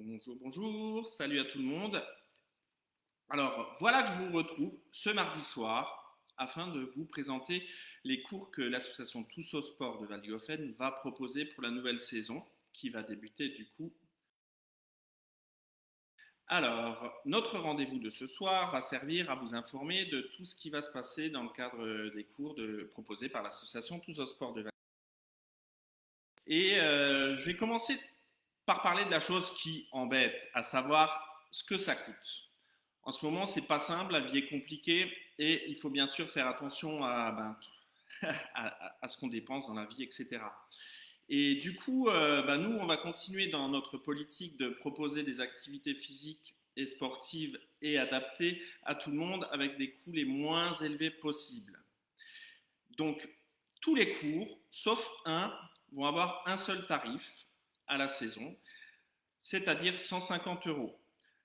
Bonjour, bonjour, salut à tout le monde. Alors voilà que je vous retrouve ce mardi soir afin de vous présenter les cours que l'association Tous au Sport de Valdihofen va proposer pour la nouvelle saison qui va débuter du coup. Alors, notre rendez-vous de ce soir va servir à vous informer de tout ce qui va se passer dans le cadre des cours proposés par l'association Tous au Sport de Valdihofen. Et je vais commencer par parler de la chose qui embête, à savoir ce que ça coûte. En ce moment, c'est pas simple, la vie est compliquée et il faut bien sûr faire attention à ce qu'on dépense dans la vie, etc. Et du coup, nous, on va continuer dans notre politique de proposer des activités physiques et sportives et adaptées à tout le monde avec des coûts les moins élevés possibles. Donc, tous les cours, sauf un, vont avoir un seul tarif à la saison, c'est-à-dire 150 euros.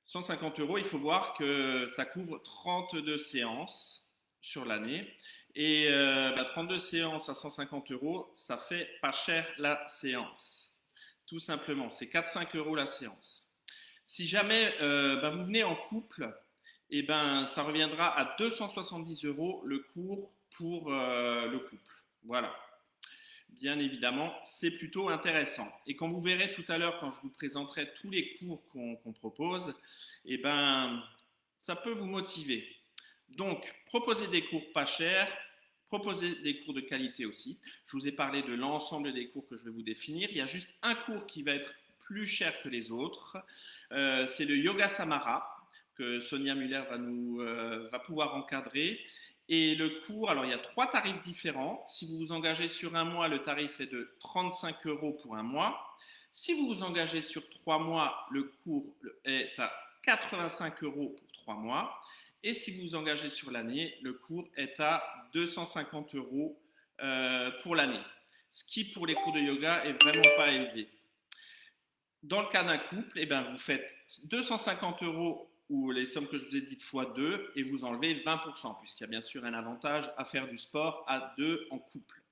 150 euros, il faut voir que ça couvre 32 séances sur l'année. Et 32 séances à 150 euros, ça fait pas cher la séance. Tout simplement, c'est 4-5 euros la séance. Si jamais vous venez en couple, ça reviendra à 270 euros le cours pour le couple. Voilà. Bien évidemment, c'est plutôt intéressant. Et quand vous verrez tout à l'heure, quand je vous présenterai tous les cours qu'on propose, ça peut vous motiver. Donc, proposez des cours pas chers, proposez des cours de qualité aussi. Je vous ai parlé de l'ensemble des cours que je vais vous définir. Il y a juste un cours qui va être plus cher que les autres. C'est le Yoga Samara que Sonia Muller va pouvoir encadrer. Et le cours, alors il y a 3 tarifs différents. Si vous vous engagez sur un mois, le tarif est de 35 euros pour un mois. Si vous vous engagez sur 3 mois, le cours est à 85 euros pour 3 mois. Et si vous vous engagez sur l'année, le cours est à 250 euros pour l'année. Ce qui, pour les cours de yoga, est vraiment pas élevé. Dans le cas d'un couple, vous faites 250 euros ou les sommes que je vous ai dites fois 2 et vous enlevez 20%, puisqu'il y a bien sûr un avantage à faire du sport à 2 en couple.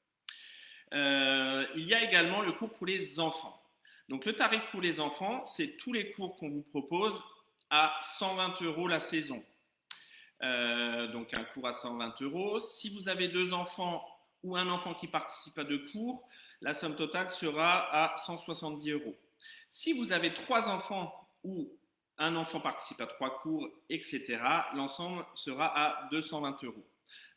Il y a également le cours pour les enfants. Donc le tarif pour les enfants, c'est tous les cours qu'on vous propose à 120 euros la saison. Donc un cours à 120 euros. Si vous avez 2 enfants ou un enfant qui participe à 2 cours, la somme totale sera à 170 euros. Si vous avez 3 enfants ou un enfant participe à 3 cours, etc., l'ensemble sera à 220 euros.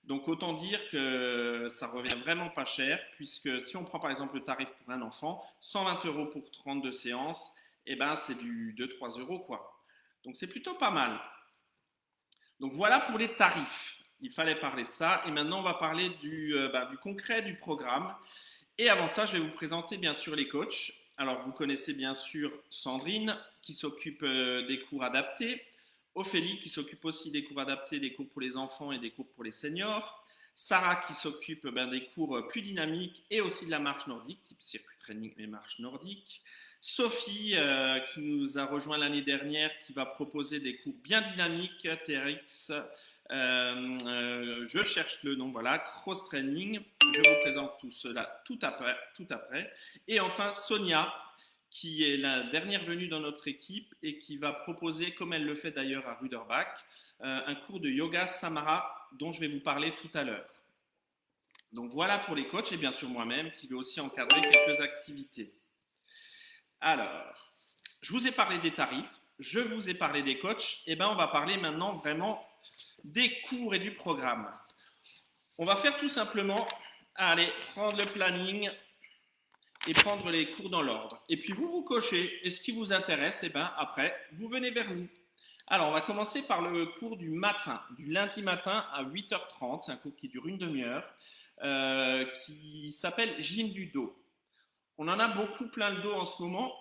Donc autant dire que ça revient vraiment pas cher, puisque si on prend par exemple le tarif pour un enfant, 120 euros pour 32 séances, c'est du 2-3 euros quoi. Donc c'est plutôt pas mal. Donc voilà pour les tarifs. Il fallait parler de ça. Et maintenant, on va parler du concret du programme. Et avant ça, je vais vous présenter bien sûr les coachs. Alors, vous connaissez bien sûr Sandrine, qui s'occupe des cours adaptés. Ophélie, qui s'occupe aussi des cours adaptés, des cours pour les enfants et des cours pour les seniors. Sarah, qui s'occupe des cours plus dynamiques et aussi de la marche nordique, type circuit training et marche nordique. Sophie, qui nous a rejoint l'année dernière, qui va proposer des cours bien dynamiques, TRX, je cherche le nom, voilà, cross training. Je vous présente tout cela tout après. Et enfin, Sonia, qui est la dernière venue dans notre équipe et qui va proposer, comme elle le fait d'ailleurs à Ruderbach, un cours de yoga Samara dont je vais vous parler tout à l'heure. Donc voilà pour les coachs et bien sûr moi-même qui vais aussi encadrer quelques activités. Alors, je vous ai parlé des tarifs, je vous ai parlé des coachs, et on va parler maintenant vraiment des cours et du programme. On va faire tout simplement, allez, prendre le planning et prendre les cours dans l'ordre. Et puis vous cochez, et ce qui vous intéresse, après, vous venez vers nous. Alors, on va commencer par le cours du matin, du lundi matin à 8h30, c'est un cours qui dure une demi-heure, qui s'appelle Gym du dos. On en a beaucoup plein le dos en ce moment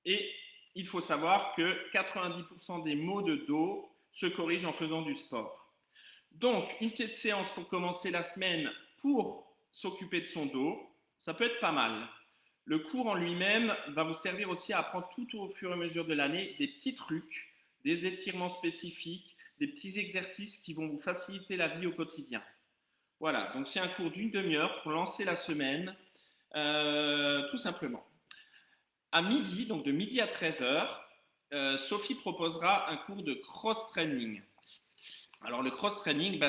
et il faut savoir que 90% des maux de dos se corrigent en faisant du sport. Donc, une petite séance pour commencer la semaine pour s'occuper de son dos, ça peut être pas mal. Le cours en lui-même va vous servir aussi à apprendre tout au fur et à mesure de l'année des petits trucs, des étirements spécifiques, des petits exercices qui vont vous faciliter la vie au quotidien. Voilà, donc c'est un cours d'une demi-heure pour lancer la semaine. Tout simplement. À midi, donc de midi à 13h, Sophie proposera un cours de cross-training. Alors le cross-training,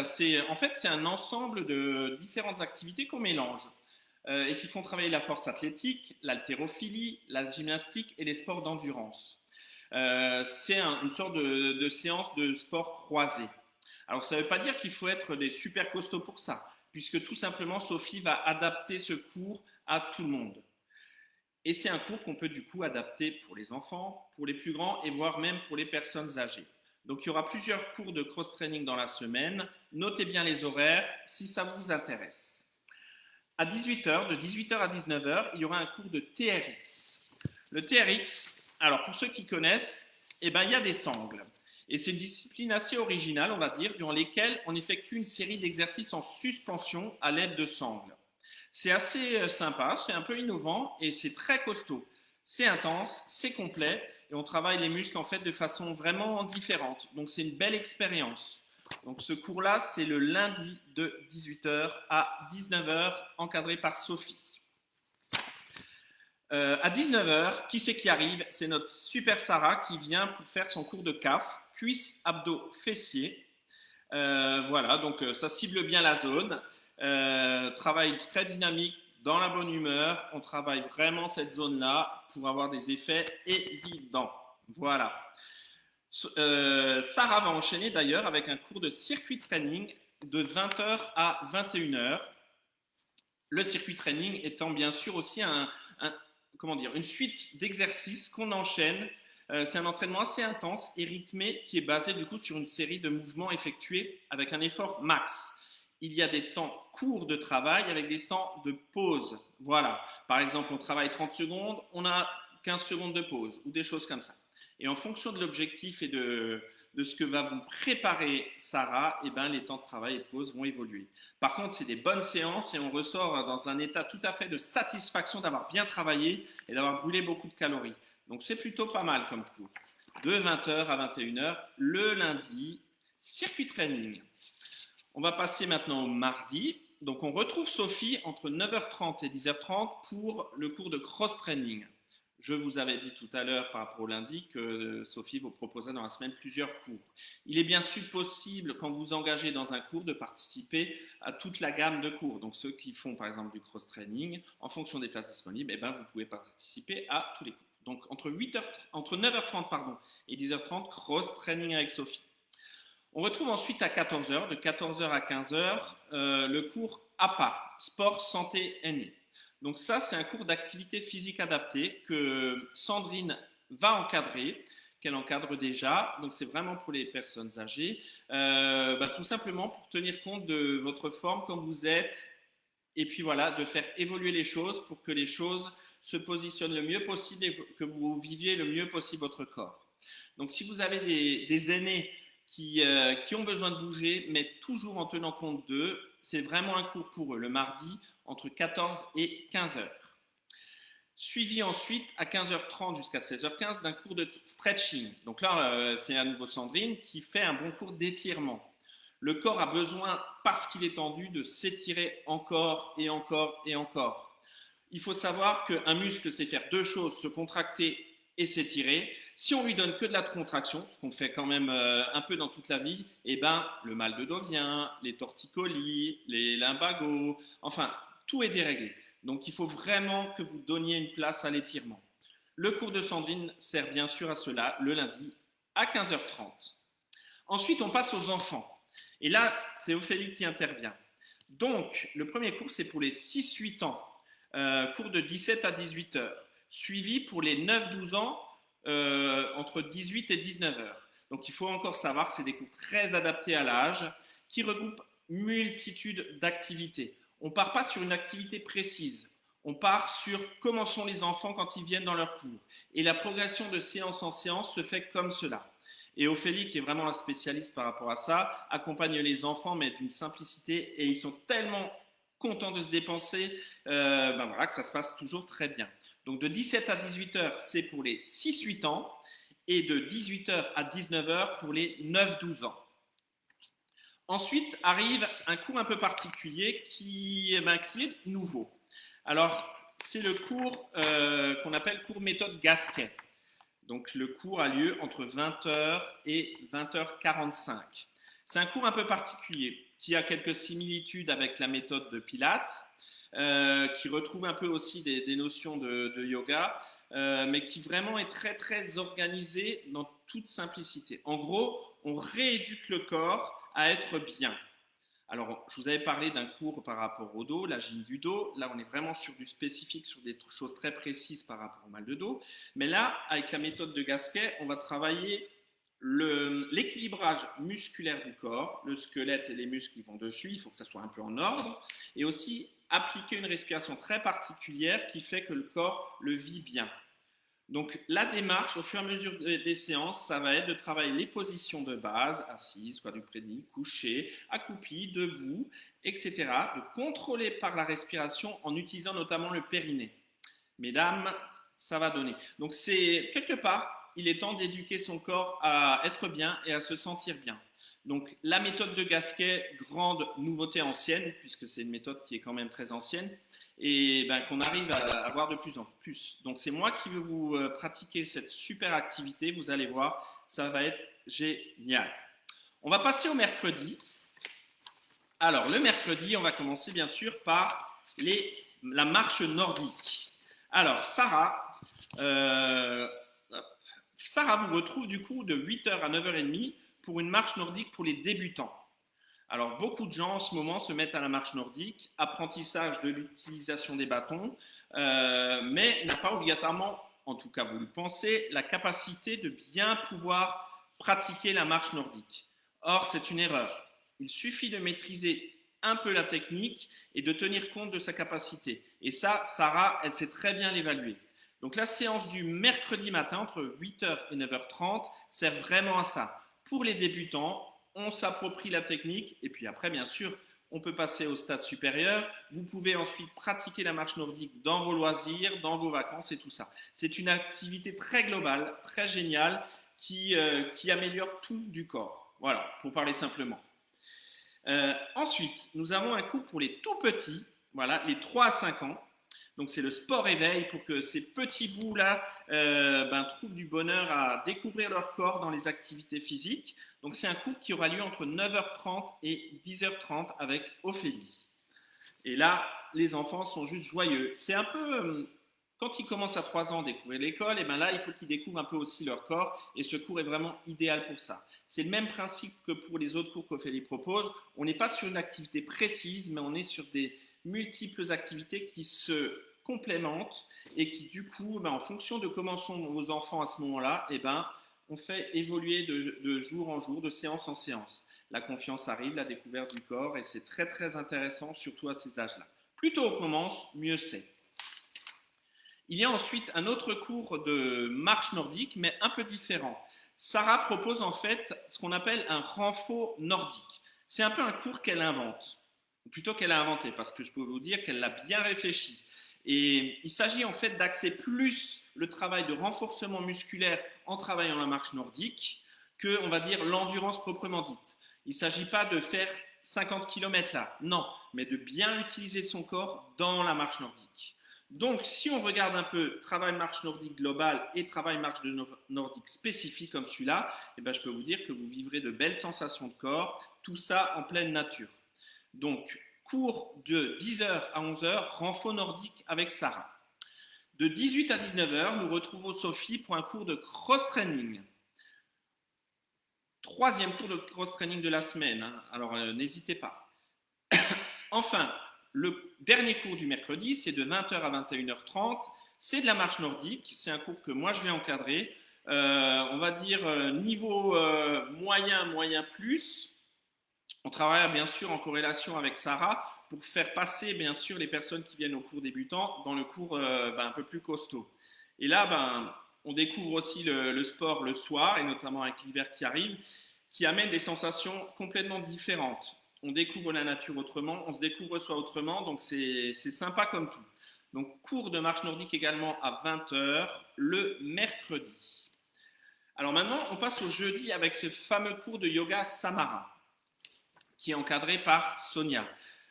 en fait, c'est un ensemble de différentes activités qu'on mélange et qui font travailler la force athlétique, l'haltérophilie, la gymnastique et les sports d'endurance. C'est une sorte de séance de sport croisé. Alors ça ne veut pas dire qu'il faut être des super costauds pour ça, puisque tout simplement Sophie va adapter ce cours à tout le monde. Et c'est un cours qu'on peut du coup adapter pour les enfants, pour les plus grands et voire même pour les personnes âgées. Donc il y aura plusieurs cours de cross-training dans la semaine. Notez bien les horaires si ça vous intéresse. À 18h, de 18h à 19h, il y aura un cours de TRX. Le TRX, alors pour ceux qui connaissent, il y a des sangles. Et c'est une discipline assez originale, on va dire, durant lesquelles on effectue une série d'exercices en suspension à l'aide de sangles. C'est assez sympa, c'est un peu innovant et c'est très costaud. C'est intense, c'est complet et on travaille les muscles en fait de façon vraiment différente. Donc c'est une belle expérience. Donc ce cours-là, c'est le lundi de 18h à 19h, encadré par Sophie. À 19h, qui c'est qui arrive? C'est notre super Sarah qui vient pour faire son cours de CAF, cuisses, abdos, fessiers. Voilà, donc ça cible bien la zone. Travail très dynamique, dans la bonne humeur. On travaille vraiment cette zone-là pour avoir des effets évidents. Voilà. Sarah va enchaîner d'ailleurs avec un cours de circuit training de 20h à 21h. Le circuit training étant bien sûr aussi une suite d'exercices qu'on enchaîne. C'est un entraînement assez intense et rythmé qui est basé du coup sur une série de mouvements effectués avec un effort max. Il y a des temps courts de travail avec des temps de pause. Voilà. Par exemple, on travaille 30 secondes, on a 15 secondes de pause ou des choses comme ça. Et en fonction de l'objectif et de ce que va vous préparer Sarah, les temps de travail et de pause vont évoluer. Par contre, c'est des bonnes séances et on ressort dans un état tout à fait de satisfaction d'avoir bien travaillé et d'avoir brûlé beaucoup de calories. Donc c'est plutôt pas mal comme cours. De 20h à 21h, le lundi, circuit training. On va passer maintenant au mardi. Donc on retrouve Sophie entre 9h30 et 10h30 pour le cours de cross-training. Je vous avais dit tout à l'heure par rapport au lundi que Sophie vous proposera dans la semaine plusieurs cours. Il est bien sûr possible, quand vous vous engagez dans un cours, de participer à toute la gamme de cours. Donc ceux qui font par exemple du cross-training, en fonction des places disponibles, vous pouvez participer à tous les cours. Donc entre 9h30 et 10h30, cross-training avec Sophie. On retrouve ensuite à 14h, de 14h à 15h, le cours APA, Sport, Santé, Aînés. Donc ça, c'est un cours d'activité physique adaptée que Sandrine va encadrer, qu'elle encadre déjà. Donc c'est vraiment pour les personnes âgées, tout simplement pour tenir compte de votre forme quand vous êtes, et puis voilà, de faire évoluer les choses pour que les choses se positionnent le mieux possible et que vous viviez le mieux possible votre corps. Donc si vous avez des aînés qui ont besoin de bouger, mais toujours en tenant compte d'eux, c'est vraiment un cours pour eux, le mardi, entre 14 et 15 heures. Suivi ensuite à 15h30 jusqu'à 16h15 d'un cours de stretching. Donc là, c'est à nouveau Sandrine qui fait un bon cours d'étirement. Le corps a besoin, parce qu'il est tendu, de s'étirer encore et encore et encore. Il faut savoir qu'un muscle, c'est faire deux choses, se contracter et s'étirer. Si on lui donne que de la contraction, ce qu'on fait quand même un peu dans toute la vie, le mal de dos vient, les torticolis, les lumbagos, enfin, tout est déréglé. Donc il faut vraiment que vous donniez une place à l'étirement. Le cours de Sandrine sert bien sûr à cela le lundi à 15h30. Ensuite, on passe aux enfants. Et là, c'est Ophélie qui intervient. Donc, le premier cours, c'est pour les 6-8 ans, cours de 17 à 18 heures, suivi pour les 9-12 ans entre 18 et 19 heures. Donc, il faut encore savoir que c'est des cours très adaptés à l'âge qui regroupent multitude d'activités. On ne part pas sur une activité précise. On part sur comment sont les enfants quand ils viennent dans leur cours. Et la progression de séance en séance se fait comme cela. Et Ophélie, qui est vraiment la spécialiste par rapport à ça, accompagne les enfants, mais d'une simplicité, et ils sont tellement contents de se dépenser que ça se passe toujours très bien. Donc de 17 à 18 heures, c'est pour les 6-8 ans, et de 18 heures à 19 heures pour les 9-12 ans. Ensuite arrive un cours un peu particulier qui est nouveau. Alors, c'est le cours qu'on appelle cours méthode Gasquet. Donc le cours a lieu entre 20h et 20h45. C'est un cours un peu particulier qui a quelques similitudes avec la méthode de Pilates, qui retrouve un peu aussi des notions de yoga, mais qui vraiment est très très organisé dans toute simplicité. En gros, on rééduque le corps à être bien. Alors, je vous avais parlé d'un cours par rapport au dos, la gym du dos. Là, on est vraiment sur du spécifique, sur des choses très précises par rapport au mal de dos. Mais là, avec la méthode de Gasquet, on va travailler l'équilibrage musculaire du corps, le squelette et les muscles qui vont dessus. Il faut que ça soit un peu en ordre. Et aussi appliquer une respiration très particulière qui fait que le corps le vit bien. Donc la démarche, au fur et à mesure des séances, ça va être de travailler les positions de base, assise, quadrupédique, couché, accroupi, debout, etc. De contrôler par la respiration en utilisant notamment le périnée. Mesdames, ça va donner. Donc c'est quelque part, il est temps d'éduquer son corps à être bien et à se sentir bien. Donc la méthode de Gasquet, grande nouveauté ancienne, puisque c'est une méthode qui est quand même très ancienne, et ben, qu'on arrive à avoir de plus en plus. Donc c'est moi qui vais vous pratiquer cette super activité, vous allez voir, ça va être génial. On va passer au mercredi. Alors le mercredi, on va commencer bien sûr par la marche nordique. Alors Sarah vous retrouve du coup de 8h à 9h30 pour une marche nordique pour les débutants. Alors, beaucoup de gens en ce moment se mettent à la marche nordique, apprentissage de l'utilisation des bâtons, mais n'a pas obligatoirement, en tout cas vous le pensez, la capacité de bien pouvoir pratiquer la marche nordique. Or, c'est une erreur. Il suffit de maîtriser un peu la technique et de tenir compte de sa capacité. Et ça, Sarah, elle sait très bien l'évaluer. Donc la séance du mercredi matin entre 8h et 9h30 sert vraiment à ça. Pour les débutants, on s'approprie la technique et puis après, bien sûr, on peut passer au stade supérieur. Vous pouvez ensuite pratiquer la marche nordique dans vos loisirs, dans vos vacances et tout ça. C'est une activité très globale, très géniale qui améliore tout du corps. Voilà, pour parler simplement. Ensuite, nous avons un cours pour les tout petits, voilà, les 3 à 5 ans. Donc c'est le sport éveil pour que ces petits bouts-là trouvent du bonheur à découvrir leur corps dans les activités physiques. Donc c'est un cours qui aura lieu entre 9h30 et 10h30 avec Ophélie. Et là, les enfants sont juste joyeux. C'est un peu, quand ils commencent à 3 ans à découvrir l'école, et bien là, il faut qu'ils découvrent un peu aussi leur corps. Et ce cours est vraiment idéal pour ça. C'est le même principe que pour les autres cours qu'Ophélie propose. On n'est pas sur une activité précise, mais on est sur des multiples activités qui se complémentent et qui du coup, en fonction de comment sont vos enfants à ce moment-là, on fait évoluer de jour en jour, de séance en séance. La confiance arrive, la découverte du corps, et c'est très très intéressant, surtout à ces âges-là. Plus tôt on commence, mieux c'est. Il y a ensuite un autre cours de marche nordique, mais un peu différent. Sarah propose en fait ce qu'on appelle un renfort nordique. C'est un peu un cours qu'elle invente, ou plutôt qu'elle a inventé, parce que je peux vous dire qu'elle l'a bien réfléchi. Et il s'agit en fait d'axer plus le travail de renforcement musculaire en travaillant la marche nordique que, on va dire, l'endurance proprement dite. Il ne s'agit pas de faire 50 km là, non, mais de bien utiliser son corps dans la marche nordique. Donc, si on regarde un peu travail marche nordique global et travail marche nordique spécifique comme celui-là, je peux vous dire que vous vivrez de belles sensations de corps, tout ça en pleine nature. Donc, cours de 10h à 11h, renfort nordique avec Sarah. De 18 à 19h, nous retrouvons Sophie pour un cours de cross-training. Troisième cours de cross-training de la semaine, alors n'hésitez pas. Enfin, le dernier cours du mercredi, c'est de 20h à 21h30. C'est de la marche nordique, c'est un cours que moi je vais encadrer. On va dire niveau moyen plus. On travaille bien sûr en corrélation avec Sarah pour faire passer bien sûr les personnes qui viennent au cours débutant dans le cours un peu plus costaud. Et là, on découvre aussi le sport le soir, et notamment avec l'hiver qui arrive, qui amène des sensations complètement différentes. On découvre la nature autrement, on se découvre soi autrement, donc c'est sympa comme tout. Donc cours de marche nordique également à 20h le mercredi. Alors maintenant, on passe au jeudi avec ce fameux cours de yoga Samara, qui est encadré par Sonia.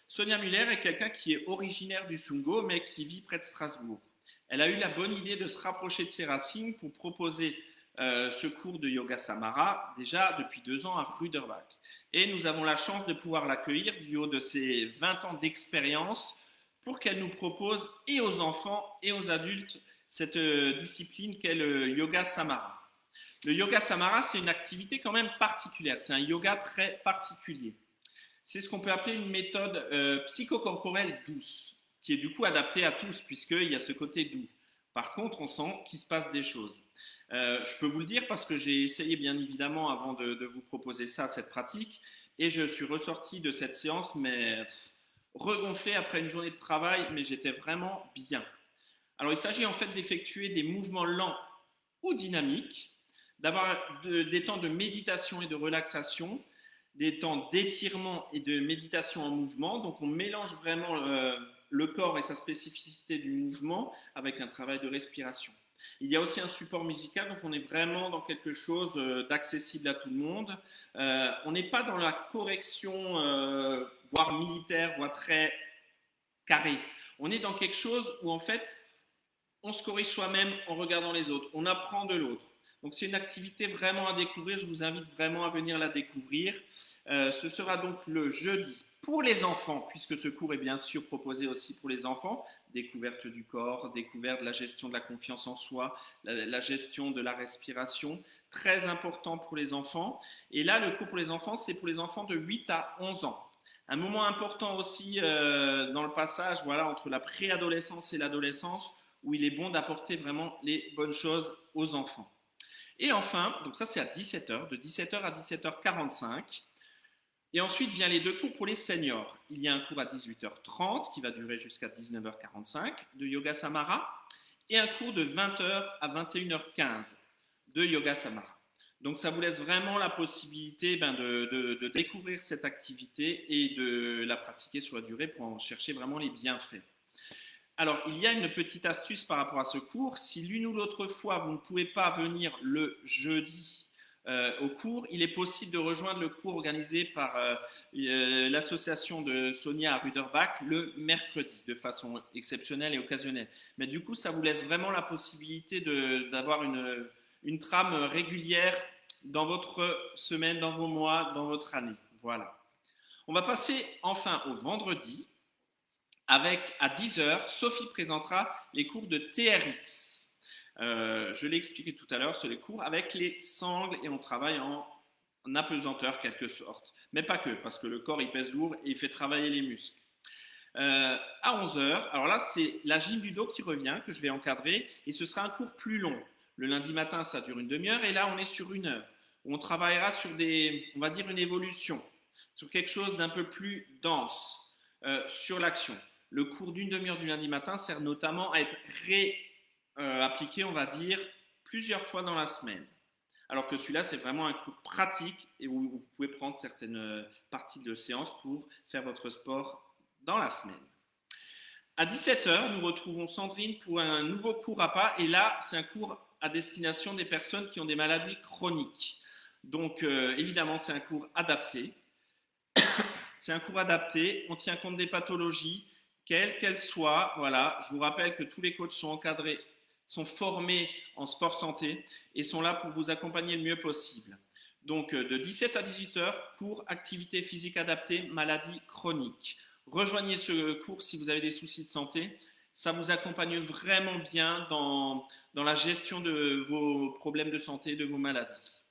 Sonia Muller est quelqu'un qui est originaire du Sungo, mais qui vit près de Strasbourg. elle a eu la bonne idée de se rapprocher de ses racines pour proposer ce cours de Yoga Samara déjà depuis 2 ans à Ruderbach. Et nous avons la chance de pouvoir l'accueillir du haut de ses 20 ans d'expérience pour qu'elle nous propose et aux enfants et aux adultes cette discipline qu'est le Yoga Samara. Le Yoga Samara, c'est une activité quand même particulière, c'est un yoga très particulier. C'est ce qu'on peut appeler une méthode psychocorporelle douce, qui est du coup adaptée à tous, puisqu'il y a ce côté doux. Par contre, on sent qu'il se passe des choses. Je peux vous le dire parce que j'ai essayé bien évidemment avant de vous proposer ça, cette pratique, et je suis ressorti de cette séance, mais regonflé après une journée de travail, mais j'étais vraiment bien. Alors il s'agit en fait d'effectuer des mouvements lents ou dynamiques, d'avoir des temps de méditation et de relaxation, des temps d'étirement et de méditation en mouvement. Donc on mélange vraiment le corps et sa spécificité du mouvement avec un travail de respiration. Il y a aussi un support musical, donc on est vraiment dans quelque chose d'accessible à tout le monde. On n'est pas dans la correction, voire militaire, voire très carré. On est dans quelque chose où en fait, on se corrige soi-même en regardant les autres. On apprend de l'autre. Donc c'est une activité vraiment à découvrir. Je vous invite vraiment à venir la découvrir. Ce sera donc le jeudi pour les enfants, puisque ce cours est bien sûr proposé aussi pour les enfants. Découverte du corps, découverte de la gestion de la confiance en soi, la gestion de la respiration. Très important pour les enfants. Et là, le cours pour les enfants, c'est pour les enfants de 8 à 11 ans. Un moment important aussi dans le passage, voilà, entre la préadolescence et l'adolescence, où il est bon d'apporter vraiment les bonnes choses aux enfants. Et enfin, donc ça c'est à 17h, de 17h à 17h45. Et ensuite vient les 2 cours pour les seniors. Il y a un cours à 18h30 qui va durer jusqu'à 19h45 de Yoga Samara et un cours de 20h à 21h15 de Yoga Samara. Donc ça vous laisse vraiment la possibilité de découvrir cette activité et de la pratiquer sur la durée pour en chercher vraiment les bienfaits. Alors, il y a une petite astuce par rapport à ce cours. Si l'une ou l'autre fois, vous ne pouvez pas venir le jeudi au cours, il est possible de rejoindre le cours organisé par l'association de Sonia à Ruderbach le mercredi, de façon exceptionnelle et occasionnelle. Mais du coup, ça vous laisse vraiment la possibilité d'avoir une trame régulière dans votre semaine, dans vos mois, dans votre année. Voilà. On va passer enfin au vendredi. Avec, à 10h, Sophie présentera les cours de TRX. Je l'ai expliqué tout à l'heure, c'est les cours avec les sangles et on travaille en apesanteur quelque sorte. Mais pas que, parce que le corps il pèse lourd et il fait travailler les muscles. À 11h, alors là c'est la gym du dos qui revient, que je vais encadrer, et ce sera un cours plus long. Le lundi matin ça dure une demi-heure et là on est sur 1 heure. On travaillera sur on va dire une évolution, sur quelque chose d'un peu plus dense, sur l'action. Le cours d'une demi-heure du lundi matin sert notamment à être réappliqué, on va dire, plusieurs fois dans la semaine. Alors que celui-là, c'est vraiment un cours pratique et où vous pouvez prendre certaines parties de séance pour faire votre sport dans la semaine. À 17h, nous retrouvons Sandrine pour un nouveau cours à pas. Et là, c'est un cours à destination des personnes qui ont des maladies chroniques. Donc, évidemment, c'est un cours adapté. C'est un cours adapté. On tient compte des pathologies, quelles qu'elles soient. Voilà, je vous rappelle que tous les coachs sont encadrés, sont formés en sport santé et sont là pour vous accompagner le mieux possible. Donc, de 17 à 18 heures, cours activité physique adaptée, maladies chroniques. Rejoignez ce cours si vous avez des soucis de santé. Ça vous accompagne vraiment bien dans la gestion de vos problèmes de santé, de vos maladies.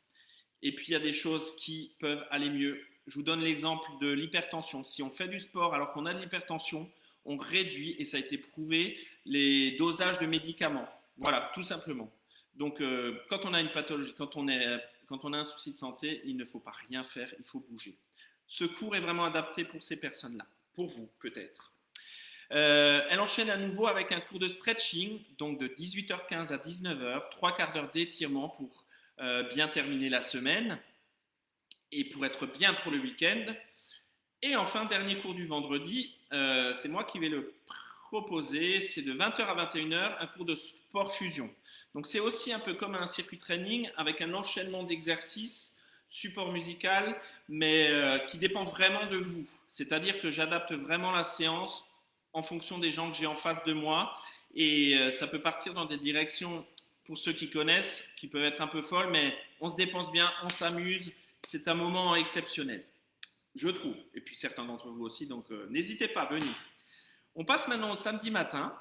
Et puis, il y a des choses qui peuvent aller mieux. Je vous donne l'exemple de l'hypertension. Si on fait du sport alors qu'on a de l'hypertension, on réduit, et ça a été prouvé, les dosages de médicaments. Voilà, tout simplement. Donc, quand on a une pathologie, quand on a un souci de santé, il ne faut pas rien faire, il faut bouger. Ce cours est vraiment adapté pour ces personnes-là, pour vous peut-être. Elle enchaîne à nouveau avec un cours de stretching, donc de 18h15 à 19h, 3/4 d'heure d'étirement pour bien terminer la semaine et pour être bien pour le week-end. Et enfin, dernier cours du vendredi, c'est moi qui vais le proposer, c'est de 20h à 21h, un cours de sport fusion. Donc c'est aussi un peu comme un circuit training avec un enchaînement d'exercices, support musical, mais qui dépend vraiment de vous. C'est-à-dire que j'adapte vraiment la séance en fonction des gens que j'ai en face de moi et ça peut partir dans des directions, pour ceux qui connaissent, qui peuvent être un peu folles, mais on se dépense bien, on s'amuse, c'est un moment exceptionnel, je trouve, et puis certains d'entre vous aussi, donc n'hésitez pas, venez. On passe maintenant au samedi matin.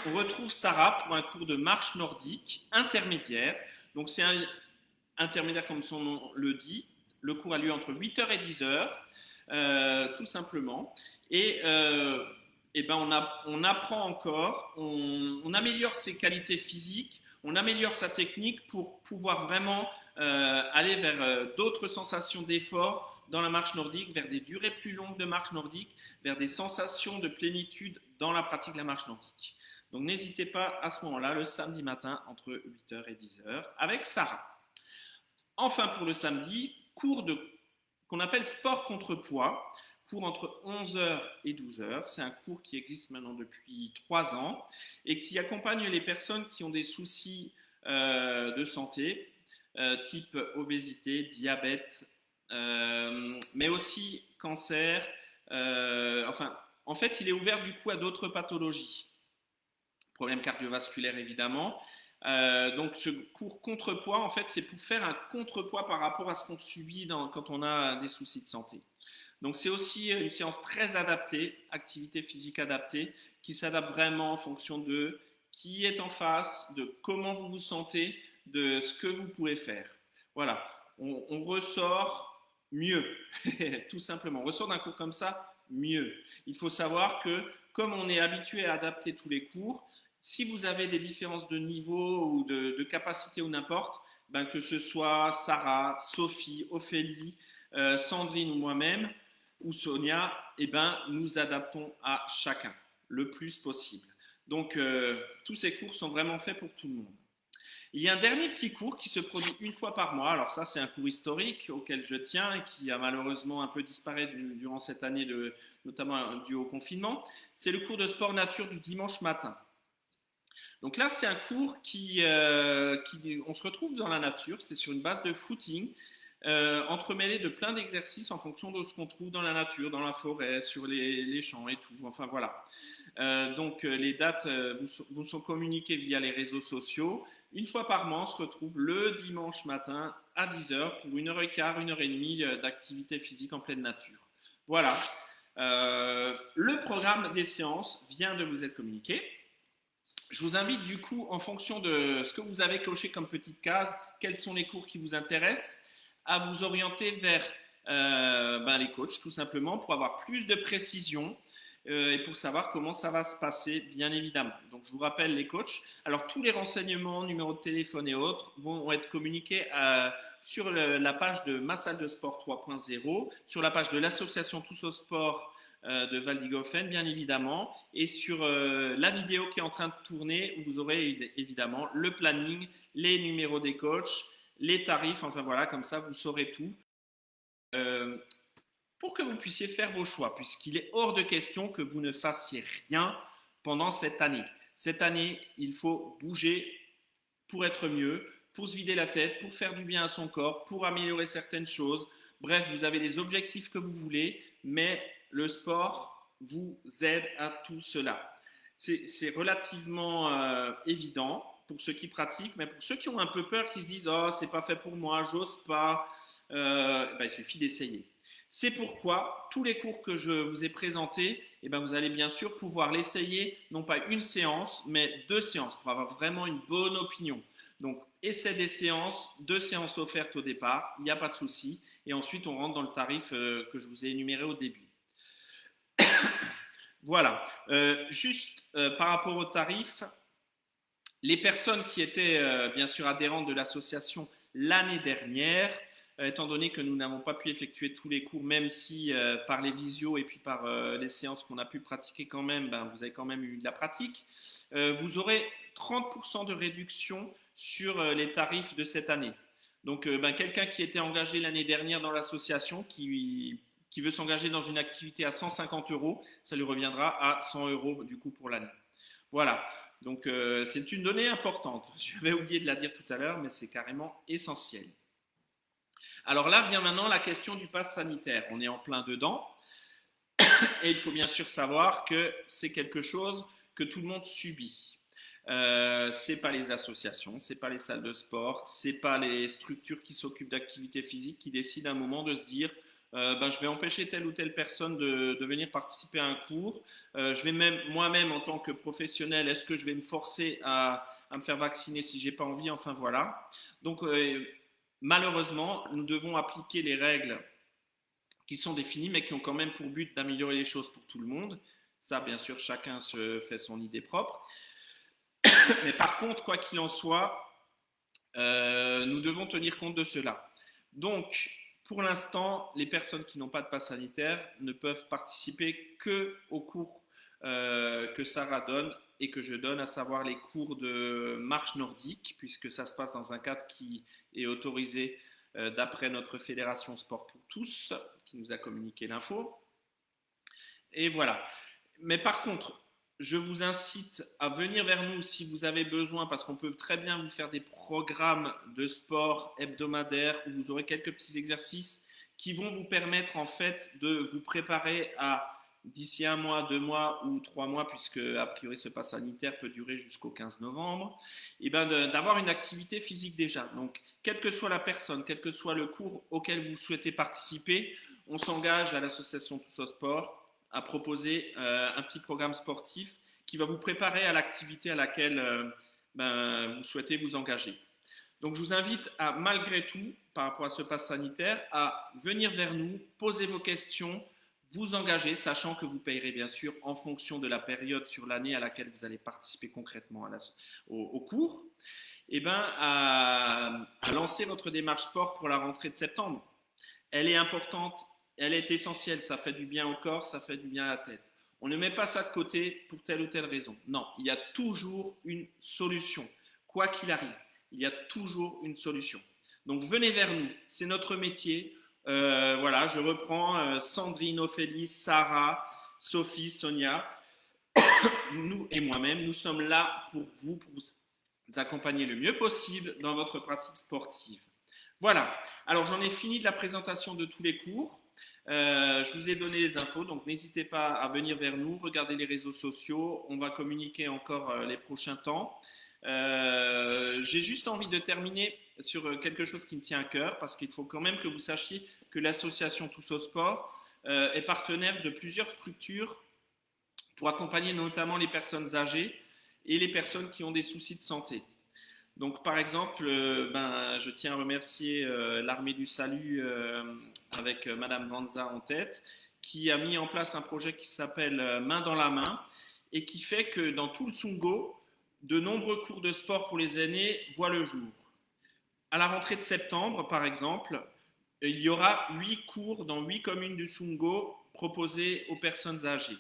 On retrouve Sarah pour un cours de marche nordique intermédiaire. Donc c'est un intermédiaire comme son nom le dit. Le cours a lieu entre 8h et 10h, tout simplement. Et ben on apprend encore, on améliore ses qualités physiques, on améliore sa technique pour pouvoir vraiment aller vers d'autres sensations d'effort dans la marche nordique, vers des durées plus longues de marche nordique, vers des sensations de plénitude dans la pratique de la marche nordique. Donc n'hésitez pas à ce moment-là, le samedi matin, entre 8h et 10h, avec Sarah. Enfin, pour le samedi, cours qu'on appelle sport contre poids, cours entre 11h et 12h. C'est un cours qui existe maintenant depuis 3 ans et qui accompagne les personnes qui ont des soucis de santé, type obésité, diabète, mais aussi cancer. En fait, il est ouvert du coup à d'autres pathologies. Problèmes cardiovasculaires évidemment. Donc ce cours contrepoids, en fait, c'est pour faire un contrepoids par rapport à ce qu'on subit quand on a des soucis de santé. Donc c'est aussi une séance très adaptée, activité physique adaptée, qui s'adapte vraiment en fonction de qui est en face, de comment vous vous sentez, de ce que vous pouvez faire. Voilà, on ressort mieux, tout simplement. On ressort d'un cours comme ça mieux. Il faut savoir que comme on est habitué à adapter tous les cours, si vous avez des différences de niveau ou de capacité ou n'importe, ben que ce soit Sarah, Sophie, Ophélie, Sandrine ou moi-même, ou Sonia, eh ben, nous adaptons à chacun le plus possible. Donc, tous ces cours sont vraiment faits pour tout le monde. Il y a un dernier petit cours qui se produit une fois par mois. Alors ça, c'est un cours historique auquel je tiens et qui a malheureusement un peu disparu durant cette année, notamment dû au confinement. C'est le cours de sport nature du dimanche matin. Donc là, c'est un cours on se retrouve dans la nature, c'est sur une base de footing, entremêlé de plein d'exercices en fonction de ce qu'on trouve dans la nature, dans la forêt, sur les champs et tout. Enfin voilà. Donc les dates vous sont communiquées via les réseaux sociaux. Une fois par mois, on se retrouve le dimanche matin à 10h pour 1h15, 1h30 d'activité physique en pleine nature. Voilà. Le programme des séances vient de vous être communiqué. Je vous invite du coup, en fonction de ce que vous avez coché comme petite case, quels sont les cours qui vous intéressent, à vous orienter vers les coachs tout simplement pour avoir plus de précision et pour savoir comment ça va se passer bien évidemment. Donc je vous rappelle les coachs. Alors tous les renseignements, numéros de téléphone et autres vont être communiqués sur la page de Ma Salle de Sport 3.0, sur la page de l'association Tous au Sport de Valdigofen, bien évidemment, et sur la vidéo qui est en train de tourner, où vous aurez évidemment le planning, les numéros des coachs, les tarifs, enfin voilà, comme ça vous saurez tout, pour que vous puissiez faire vos choix, puisqu'il est hors de question que vous ne fassiez rien pendant cette année. Cette année, il faut bouger pour être mieux, pour se vider la tête, pour faire du bien à son corps, pour améliorer certaines choses. Bref, vous avez les objectifs que vous voulez, mais le sport vous aide à tout cela. C'est relativement évident pour ceux qui pratiquent, mais pour ceux qui ont un peu peur, qui se disent « Oh, c'est pas fait pour moi, j'ose pas il suffit d'essayer. C'est pourquoi tous les cours que je vous ai présentés, vous allez bien sûr pouvoir l'essayer, non pas une séance, mais 2 séances, pour avoir vraiment une bonne opinion. Donc, essai des séances, 2 séances offertes au départ, il n'y a pas de souci. Et ensuite, on rentre dans le tarif que je vous ai énuméré au début. Voilà. Juste par rapport au tarif, les personnes qui étaient bien sûr adhérentes de l'association l'année dernière, étant donné que nous n'avons pas pu effectuer tous les cours, même si par les visios et puis par les séances qu'on a pu pratiquer quand même, vous avez quand même eu de la pratique, vous aurez 30% de réduction sur les tarifs de cette année. Donc quelqu'un qui était engagé l'année dernière dans l'association, qui veut s'engager dans une activité à 150 €, ça lui reviendra à 100 € du coup pour l'année. Voilà, donc c'est une donnée importante. J'avais oublié de la dire tout à l'heure, mais c'est carrément essentiel. Alors là vient maintenant la question du pass sanitaire. On est en plein dedans et il faut bien sûr savoir que c'est quelque chose que tout le monde subit. C'est pas les associations, c'est pas les salles de sport, c'est pas les structures qui s'occupent d'activités physiques qui décident à un moment de se dire je vais empêcher telle ou telle personne de venir participer à un cours. Je vais même moi-même en tant que professionnel, est-ce que je vais me forcer à me faire vacciner si j'ai pas envie? Enfin voilà. Donc malheureusement, nous devons appliquer les règles qui sont définies, mais qui ont quand même pour but d'améliorer les choses pour tout le monde. Ça, bien sûr, chacun se fait son idée propre. Mais par contre, quoi qu'il en soit, nous devons tenir compte de cela. Donc, pour l'instant, les personnes qui n'ont pas de passe sanitaire ne peuvent participer que aux cours que Sarah donne et que je donne, à savoir les cours de marche nordique, puisque ça se passe dans un cadre qui est autorisé d'après notre fédération Sport pour tous, qui nous a communiqué l'info. Et voilà. Mais par contre, je vous incite à venir vers nous si vous avez besoin, parce qu'on peut très bien vous faire des programmes de sport hebdomadaires où vous aurez quelques petits exercices qui vont vous permettre en fait de vous préparer à d'ici 1 mois, 2 mois ou 3 mois, puisque a priori ce pass sanitaire peut durer jusqu'au 15 novembre, et ben d'avoir une activité physique déjà. Donc, quelle que soit la personne, quel que soit le cours auquel vous souhaitez participer, on s'engage à l'association Tous au Sport à proposer un petit programme sportif qui va vous préparer à l'activité à laquelle vous souhaitez vous engager. Donc je vous invite à, malgré tout, par rapport à ce pass sanitaire, à venir vers nous, poser vos questions, vous engager, sachant que vous payerez bien sûr en fonction de la période sur l'année à laquelle vous allez participer concrètement au cours, et à lancer votre démarche sport pour la rentrée de septembre. Elle est importante, elle est essentielle, ça fait du bien au corps, ça fait du bien à la tête. On ne met pas ça de côté pour telle ou telle raison. Non, il y a toujours une solution. Quoi qu'il arrive, il y a toujours une solution. Donc venez vers nous, c'est notre métier. Voilà, je reprends Sandrine, Ophélie, Sarah, Sophie, Sonia, nous et moi-même, nous sommes là pour vous accompagner le mieux possible dans votre pratique sportive. Voilà, alors j'en ai fini de la présentation de tous les cours. Je vous ai donné les infos, donc n'hésitez pas à venir vers nous, regardez les réseaux sociaux, on va communiquer encore les prochains temps. J'ai juste envie de terminer sur quelque chose qui me tient à cœur, parce qu'il faut quand même que vous sachiez que l'association Tous au Sport est partenaire de plusieurs structures pour accompagner notamment les personnes âgées et les personnes qui ont des soucis de santé. Donc, par exemple, je tiens à remercier l'Armée du Salut avec Madame Vanza en tête, qui a mis en place un projet qui s'appelle Main dans la main et qui fait que dans tout le Sungo, de nombreux cours de sport pour les aînés voient le jour. À la rentrée de septembre, par exemple, il y aura 8 cours dans 8 communes du Sungo proposés aux personnes âgées.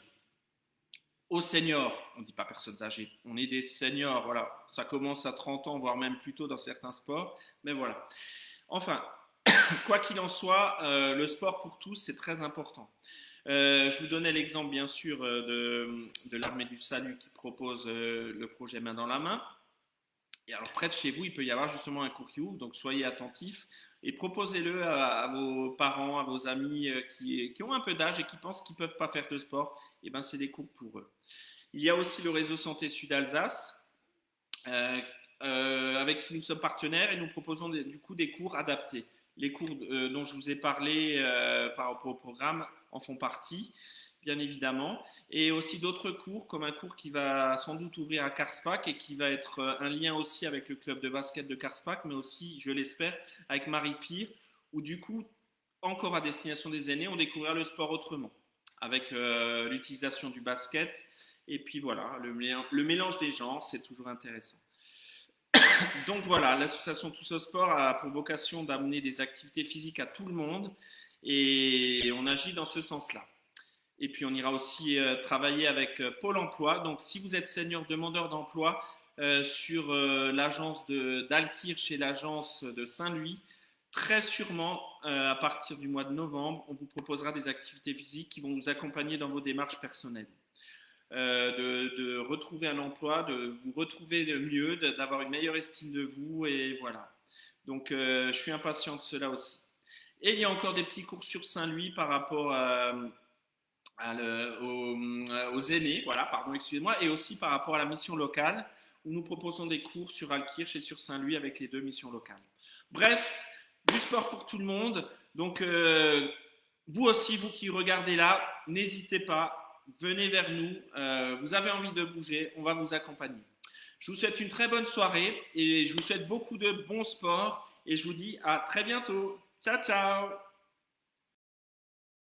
Aux seniors, on ne dit pas personnes âgées, on est des seniors, voilà, ça commence à 30 ans, voire même plus tôt dans certains sports, mais voilà. Enfin, quoi qu'il en soit, le sport pour tous, c'est très important. Je vous donnais l'exemple, bien sûr, de l'Armée du Salut qui propose le projet Main dans la main. Et alors, près de chez vous, il peut y avoir justement un cours qui ouvre, donc soyez attentifs et proposez-le à vos parents, à vos amis qui ont un peu d'âge et qui pensent qu'ils ne peuvent pas faire de sport. Et bien, c'est des cours pour eux. Il y a aussi le réseau Santé Sud Alsace, avec qui nous sommes partenaires et nous proposons du coup des cours adaptés. Les cours dont je vous ai parlé par rapport au programme en font partie, bien évidemment, et aussi d'autres cours, comme un cours qui va sans doute ouvrir à Karspach et qui va être un lien aussi avec le club de basket de Karspach, mais aussi, je l'espère, avec Marie-Pire, où du coup, encore à destination des aînés, on découvrira le sport autrement, avec l'utilisation du basket, et puis voilà, le mélange des genres, c'est toujours intéressant. Donc voilà, l'association Tous au Sport a pour vocation d'amener des activités physiques à tout le monde, et on agit dans ce sens-là. Et puis on ira aussi travailler avec Pôle emploi. Donc si vous êtes senior demandeur d'emploi sur l'agence d'Alkirch et l'agence de Saint-Louis, très sûrement à partir du mois de novembre, on vous proposera des activités physiques qui vont vous accompagner dans vos démarches personnelles. De retrouver un emploi, de vous retrouver mieux, d'avoir une meilleure estime de vous, et voilà. Donc je suis impatient de cela aussi. Et il y a encore des petits cours sur Saint-Louis par rapport aux aînés, voilà, pardon, excusez-moi, et aussi par rapport à la mission locale, où nous proposons des cours sur Altkirch et sur Saint-Louis avec les deux missions locales. Bref, du sport pour tout le monde. Donc, vous aussi, vous qui regardez là, n'hésitez pas, venez vers nous. Vous avez envie de bouger, on va vous accompagner. Je vous souhaite une très bonne soirée et je vous souhaite beaucoup de bons sports et je vous dis à très bientôt. Ciao, ciao!